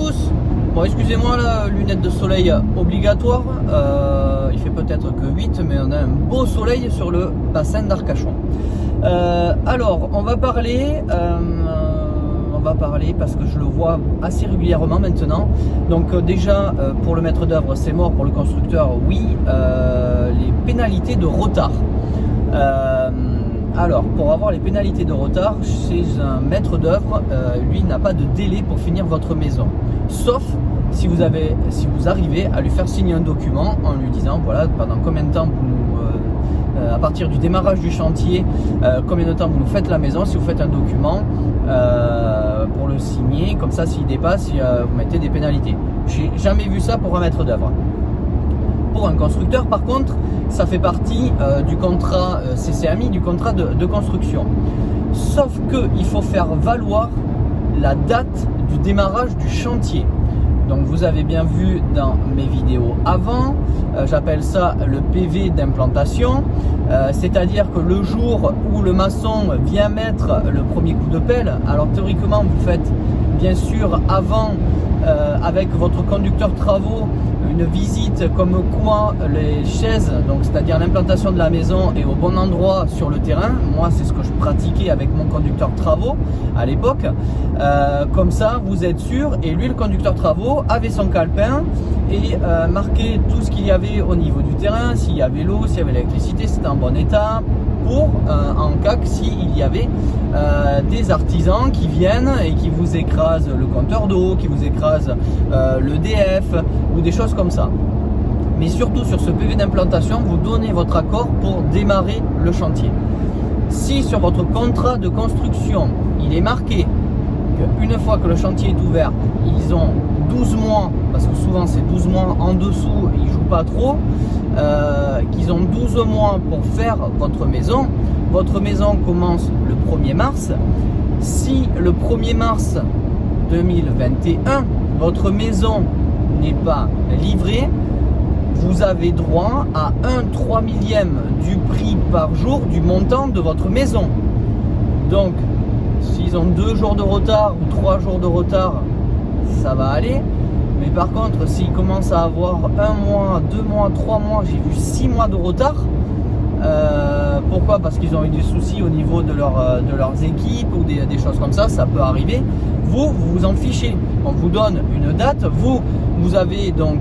tous. Bon, excusez-moi, la lunette de soleil obligatoire. Il fait peut-être que 8, mais on a un beau soleil sur le bassin d'Arcachon. Alors, on va parler parce que je le vois assez régulièrement maintenant. Donc déjà, pour le maître d'œuvre, c'est mort. Pour le constructeur, oui. Les pénalités de retard. Alors, pour avoir les pénalités de retard, chez un maître d'œuvre, lui n'a pas de délai pour finir votre maison. Sauf si vous arrivez à lui faire signer un document en lui disant, voilà, pendant combien de temps à partir du démarrage du chantier, combien de temps vous nous faites la maison. Si vous faites un document pour le signer, comme ça, s'il dépasse, vous mettez des pénalités. J'ai jamais vu ça pour un maître d'œuvre. Pour un constructeur, par contre, ça fait partie du contrat CCAMI, du contrat de construction. Sauf qu'il faut faire valoir la date du démarrage du chantier. Donc vous avez bien vu dans mes vidéos avant, j'appelle ça le PV d'implantation, c'est-à-dire que le jour où le maçon vient mettre le premier coup de pelle, alors théoriquement vous faites bien sûr avant avec votre conducteur travaux une visite comme quoi les chaises, donc c'est-à-dire l'implantation de la maison est au bon endroit sur le terrain. Moi c'est ce que je pratiquais avec mon conducteur travaux à l'époque. Comme ça vous êtes sûr, et lui le conducteur travaux avait son calepin et marquait tout ce qu'il y avait au niveau du terrain, s'il y avait l'eau, s'il y avait l'électricité, c'était en bon état, pour en cas que s'il y avait des artisans qui viennent et qui vous écrasent le compteur d'eau, qui vous écrasent l'EDF ou des choses comme ça. Mais surtout sur ce PV d'implantation, vous donnez votre accord pour démarrer le chantier. Si sur votre contrat de construction, il est marqué qu'une fois que le chantier est ouvert, ils ont 12 mois, parce que souvent c'est 12 mois en dessous, ils ne jouent pas trop, qu'ils ont 12 mois pour faire votre maison commence le 1er mars. Si le 1er mars 2021, votre maison n'est pas livrée, vous avez droit à 1/3 millième du prix par jour du montant de votre maison. Donc, s'ils ont 2 jours de retard ou 3 jours de retard, ça va aller. Mais par contre, s'ils commencent à avoir 1 mois, 2 mois, 3 mois, j'ai vu 6 mois de retard. Pourquoi? Parce qu'ils ont eu des soucis au niveau de leurs équipes ou des choses comme ça, ça peut arriver. Vous vous en fichez. On vous donne une date. Vous avez donc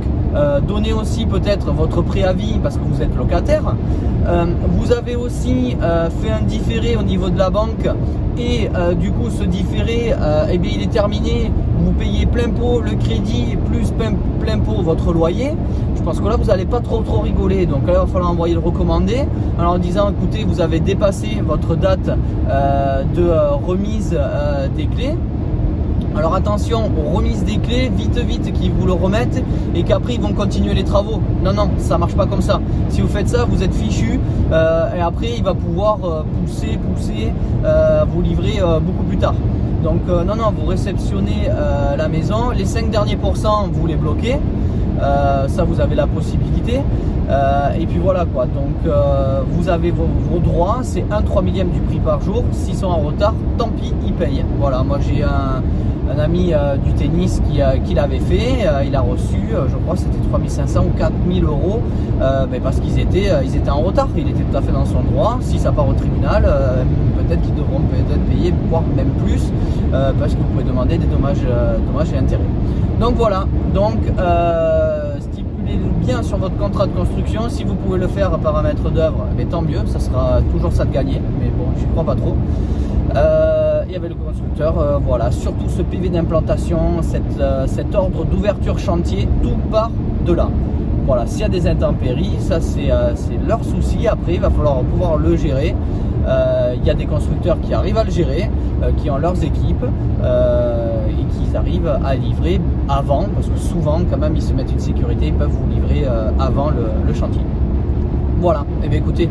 donné aussi peut-être votre préavis parce que vous êtes locataire. Vous avez aussi fait un différé au niveau de la banque et du coup ce différé, eh bien, il est terminé. Vous payez plein pot le crédit plus plein pot votre loyer. Je pense que là vous n'allez pas trop rigoler. Donc là il va falloir envoyer le recommandé en leur disant, écoutez, vous avez dépassé votre date de remise des clés. Alors attention aux remises des clés, vite qu'ils vous le remettent et qu'après ils vont continuer les travaux. Non, ça marche pas comme ça. Si vous faites ça, vous êtes fichu et après il va pouvoir pousser, vous livrer beaucoup plus tard. Donc non, vous réceptionnez la maison. Les 5 derniers pourcents, vous les bloquez. Ça, vous avez la possibilité. Et puis voilà quoi. Donc vous avez vos droits, c'est 1/3 millième du prix par jour. S'ils sont en retard, tant pis, ils payent. Voilà, moi j'ai un ami du tennis qui l'avait fait, il a reçu, je crois c'était 3500 ou 4000 euros, parce qu'ils étaient en retard, il était tout à fait dans son droit. Si ça part au tribunal, peut-être qu'ils devront payer, voire même plus, parce que vous pouvez demander des dommages et intérêts. Donc voilà, stipulez bien sur votre contrat de construction. Si vous pouvez le faire par un maître d'œuvre, tant mieux, ça sera toujours ça de gagner, mais bon, j'y crois pas trop. Il y avait le constructeur, voilà, surtout ce PV d'implantation, cet ordre d'ouverture chantier, tout part de là. Voilà, s'il y a des intempéries, ça c'est leur souci, après il va falloir pouvoir le gérer. Il y a des constructeurs qui arrivent à le gérer, qui ont leurs équipes et qui arrivent à livrer avant, parce que souvent quand même ils se mettent une sécurité, ils peuvent vous livrer avant le chantier. Voilà, et bien écoutez,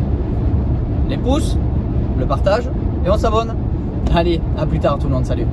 les pouces, le partage et on s'abonne. Allez, à plus tard tout le monde, salut.